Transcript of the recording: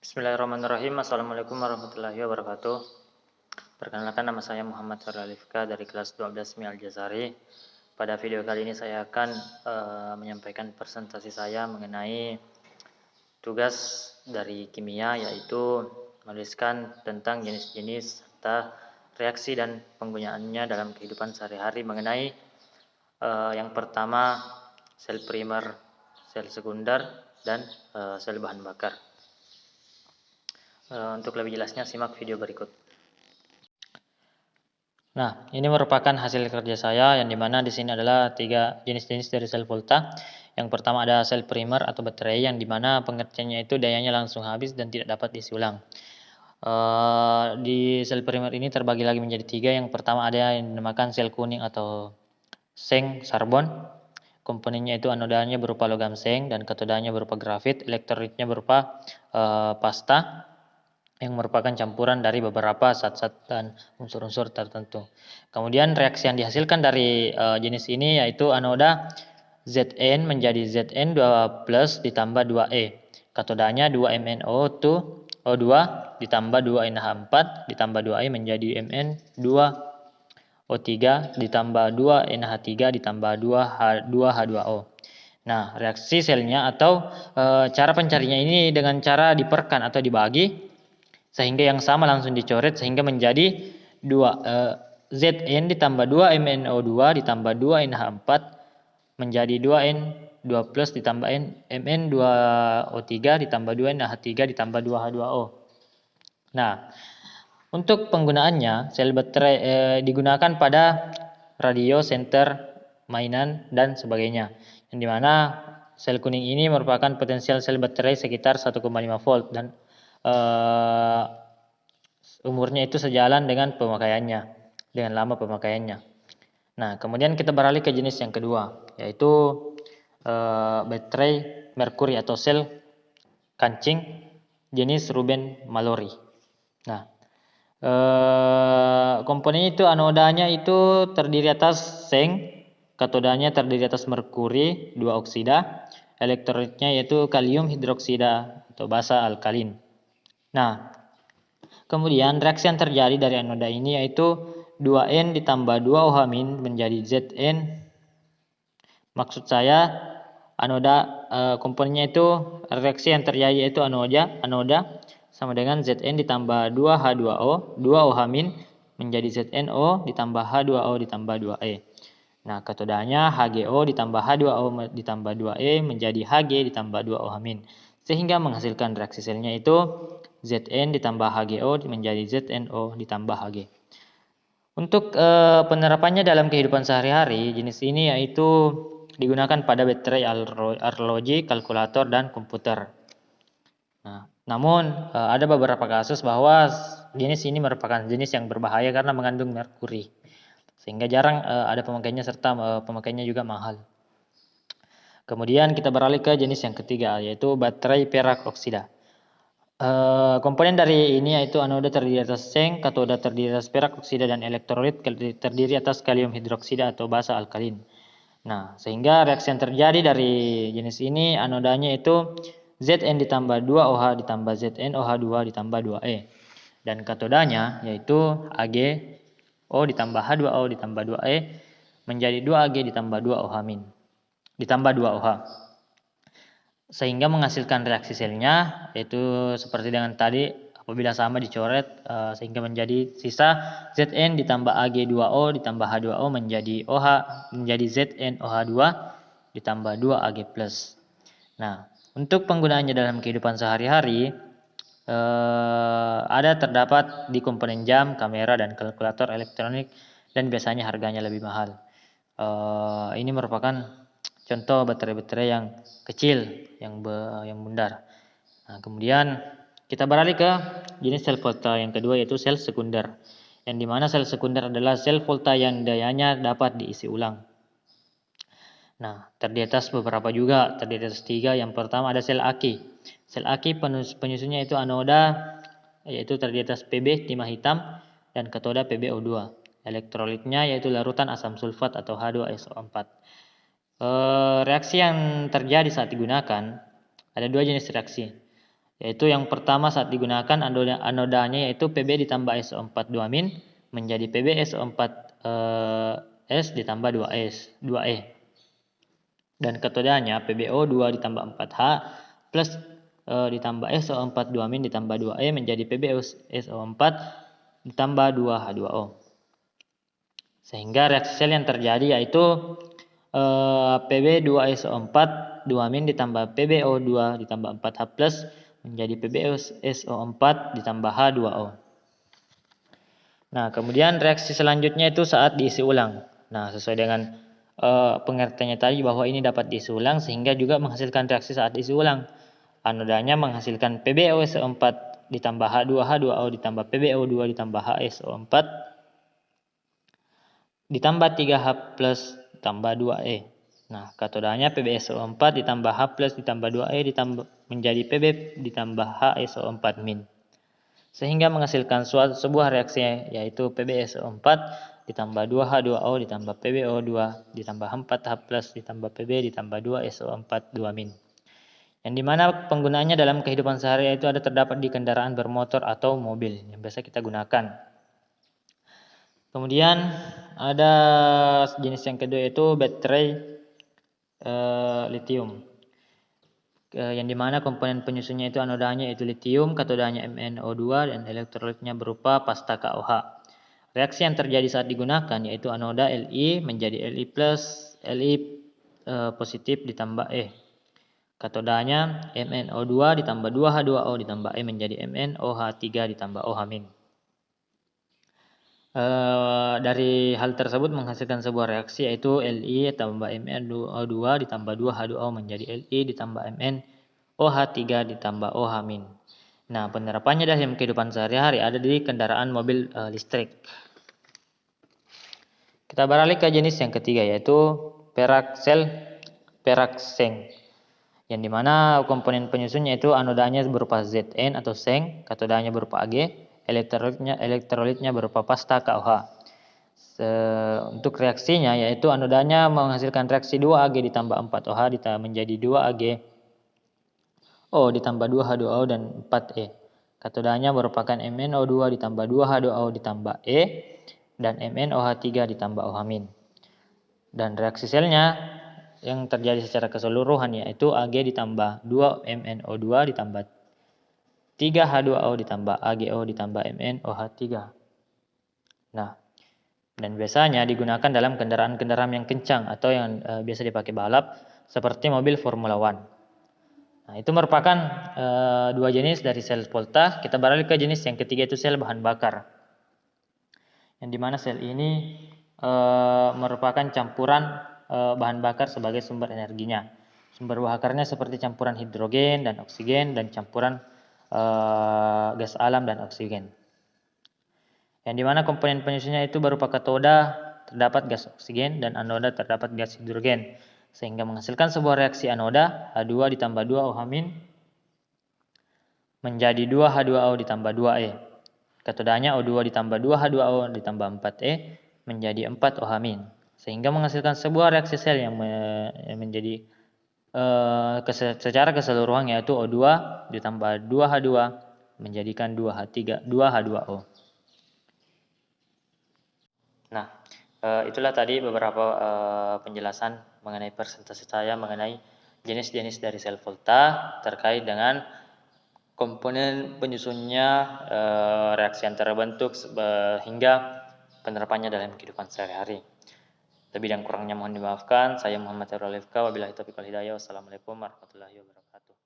Bismillahirrahmanirrahim. Assalamualaikum warahmatullahi wabarakatuh. Perkenalkan, nama saya Muhammad Syahril Alifka dari kelas 12 Mi Al-Jazari. Pada video kali ini saya akan menyampaikan presentasi saya mengenai tugas dari kimia, yaitu menuliskan tentang jenis-jenis serta reaksi dan penggunaannya dalam kehidupan sehari-hari mengenai yang pertama sel primer, sel sekunder, dan sel bahan bakar. Untuk lebih jelasnya simak video berikut. Nah, ini merupakan hasil kerja saya yang dimana di sini adalah 3 jenis-jenis dari sel volta. Yang pertama ada sel primer atau baterai yang dimana pengertiannya itu dayanya langsung habis dan tidak dapat diisi ulang. Di sel primer ini terbagi lagi menjadi 3. Yang pertama ada yang dinamakan sel kuning atau seng karbon. Komponennya itu anodanya berupa logam seng dan katodanya berupa grafit, elektrolitnya berupa pasta yang merupakan campuran dari beberapa zat-zat dan unsur-unsur tertentu. Kemudian reaksi yang dihasilkan dari jenis ini yaitu anoda Zn menjadi Zn2+ ditambah 2E. Katodanya 2MnO2 O2 ditambah 2NH4 ditambah 2E menjadi Mn2O3 ditambah 2NH3 ditambah 2H2O. Nah, reaksi selnya atau cara pencarinya ini dengan cara diperkan atau dibagi, sehingga yang sama langsung dicoret sehingga menjadi Zn ditambah 2MnO2 ditambah 2NH4 menjadi 2N2+ ditambah Mn2O3 ditambah 2NH3 ditambah 2H2O. Nah, untuk penggunaannya sel baterai digunakan pada radio, senter, mainan, dan sebagainya. Yang dimana sel kuning ini merupakan potensial sel baterai sekitar 1,5 volt dan umurnya itu sejalan dengan pemakaiannya, dengan lama pemakaiannya. Nah, kemudian kita beralih ke jenis yang kedua, yaitu baterai merkuri atau sel kancing jenis Rubin-Mallory. Nah, komponen itu anodanya itu terdiri atas seng, katodanya terdiri atas merkuri 2 oksida, elektrolitnya yaitu kalium hidroksida atau basa alkalin. Nah, kemudian reaksi yang terjadi dari anoda ini yaitu 2N ditambah 2OH- menjadi Zn. Maksud saya anoda komponennya itu reaksi yang terjadi yaitu anoda sama dengan Zn ditambah 2H2O, 2OH- menjadi ZnO ditambah H2O ditambah 2E. Nah, katodanya HgO ditambah H2O ditambah 2E menjadi Hg ditambah 2OH-. Sehingga menghasilkan reaksi selnya itu Zn ditambah HgO menjadi Zno ditambah Hg. Untuk penerapannya dalam kehidupan sehari-hari, jenis ini yaitu digunakan pada baterai arloji, kalkulator, dan komputer. Nah, namun ada beberapa kasus bahwa jenis ini merupakan jenis yang berbahaya karena mengandung merkuri, sehingga jarang ada pemakaiannya serta pemakaiannya juga mahal. Kemudian kita beralih ke jenis yang ketiga, yaitu baterai perak oksida. Komponen dari ini yaitu anoda terdiri atas seng, katoda terdiri atas perak oksida, dan elektrolit terdiri atas kalium hidroksida atau basa alkalin. Nah, sehingga reaksi yang terjadi dari jenis ini anodanya itu Zn ditambah 2OH ditambah ZnOH2 ditambah 2E. Dan katodanya yaitu AgO ditambah H2O ditambah 2E menjadi 2Ag ditambah 2OH- ditambah 2OH. Sehingga menghasilkan reaksi selnya yaitu seperti dengan tadi apabila sama dicoret sehingga menjadi sisa Zn ditambah Ag2O ditambah H2O menjadi OH menjadi ZnOH2 ditambah 2Ag+. Nah, untuk penggunaannya dalam kehidupan sehari-hari terdapat di komponen jam, kamera, dan kalkulator elektronik, dan biasanya harganya lebih mahal. Ini merupakan contoh baterai-baterai yang kecil, yang bundar. Nah, kemudian kita beralih ke jenis sel volta yang kedua, yaitu sel sekunder. Yang dimana sel sekunder adalah sel volta yang dayanya dapat diisi ulang. Nah, terdiri atas beberapa juga, terdiri atas 3. Yang pertama ada sel aki. Sel aki penyusunnya itu anoda, yaitu terdiri atas Pb timah hitam dan katoda PbO2. Elektrolitnya yaitu larutan asam sulfat atau H2SO4. Reaksi yang terjadi saat digunakan ada 2 jenis reaksi. Yaitu yang pertama saat digunakan anodanya yaitu Pb ditambah SO4 2- menjadi Pb SO4 S ditambah 2E. Dan katodanya PbO2 ditambah 4H plus ditambah SO4 2- ditambah 2E menjadi PbSO4 ditambah 2H2O. Sehingga reaksi sel yang terjadi yaitu Pb2SO4 2- ditambah PbO2 ditambah 4H plus menjadi PbSO4 ditambah H2O. Nah, kemudian reaksi selanjutnya itu saat diisi ulang. Nah, sesuai dengan pengertiannya tadi bahwa ini dapat diisi ulang sehingga juga menghasilkan reaksi saat diisi ulang. Anodanya menghasilkan PbOSO4 ditambah H2H2O ditambah PbO2 ditambah HSO4 ditambah 3H plus ditambah 2E. Nah, katodanya PbSO4 ditambah H plus ditambah 2E ditambah menjadi Pb ditambah HSO4 min. Sehingga menghasilkan sebuah reaksi yaitu PbSO4 ditambah 2H2O ditambah PbO2 ditambah 4H plus ditambah Pb ditambah 2SO4 2-. Yang dimana penggunaannya dalam kehidupan sehari-hari itu ada terdapat di kendaraan bermotor atau mobil yang biasa kita gunakan. Kemudian ada jenis yang kedua yaitu baterai lithium. Yang dimana komponen penyusunnya itu anodanya yaitu lithium, katodanya MnO2 dan elektrolitnya berupa pasta KOH. Reaksi yang terjadi saat digunakan yaitu anoda Li menjadi Li plus Li positif ditambah E. Katodanya MnO2 ditambah 2H2O ditambah E menjadi MnOH3 ditambah OH-. Dari hal tersebut menghasilkan sebuah reaksi yaitu Li tambah MnO2 ditambah 2H2O menjadi Li ditambah MnOH3 ditambah OH-. Nah, penerapannya dalam kehidupan sehari-hari ada di kendaraan mobil listrik. Kita beralih ke jenis yang ketiga yaitu perakseng. Yang dimana komponen penyusunnya itu anodanya berupa Zn atau seng, katodanya berupa Ag, elektrolitnya berupa pasta KOH. Untuk reaksinya yaitu anodanya menghasilkan reaksi 2Ag ditambah 4OH menjadi 2Ag O ditambah 2H2O dan 4E. Katodanya merupakan MnO2 ditambah 2H2O ditambah E dan MnOH3 ditambah OH-. Dan reaksi selnya yang terjadi secara keseluruhan yaitu Ag ditambah 2MnO2 ditambah 3H2O ditambah AgO ditambah MnOH3. Nah, dan biasanya digunakan dalam kendaraan-kendaraan yang kencang atau yang biasa dipakai balap seperti mobil Formula One. Nah, itu merupakan dua jenis dari sel volta. Kita beralih ke jenis yang ketiga itu sel bahan bakar. Yang dimana sel ini merupakan campuran bahan bakar sebagai sumber energinya. Sumber bakarnya seperti campuran hidrogen dan oksigen dan campuran gas alam dan oksigen. Yang dimana komponen penyusunnya itu berupa katoda terdapat gas oksigen dan anoda terdapat gas hidrogen. Sehingga menghasilkan sebuah reaksi anoda H2 ditambah 2OH- menjadi 2H2O ditambah 2E. Katodanya O2 ditambah 2H2O ditambah 4E menjadi 4OH-. Sehingga menghasilkan sebuah reaksi sel yang menjadi secara keseluruhan yaitu O2 ditambah 2H2 menjadikan 2H2O. Nah, itulah tadi beberapa penjelasan mengenai presentasi saya mengenai jenis-jenis dari sel volta terkait dengan komponen penyusunnya, reaksi yang terbentuk hingga penerapannya dalam kehidupan sehari-hari. Lebih dan kurangnya mohon dimaafkan. Saya Muhammad Herul Alifka. Wabillahi taufiq wal hidayah. Wassalamualaikum warahmatullahi wabarakatuh.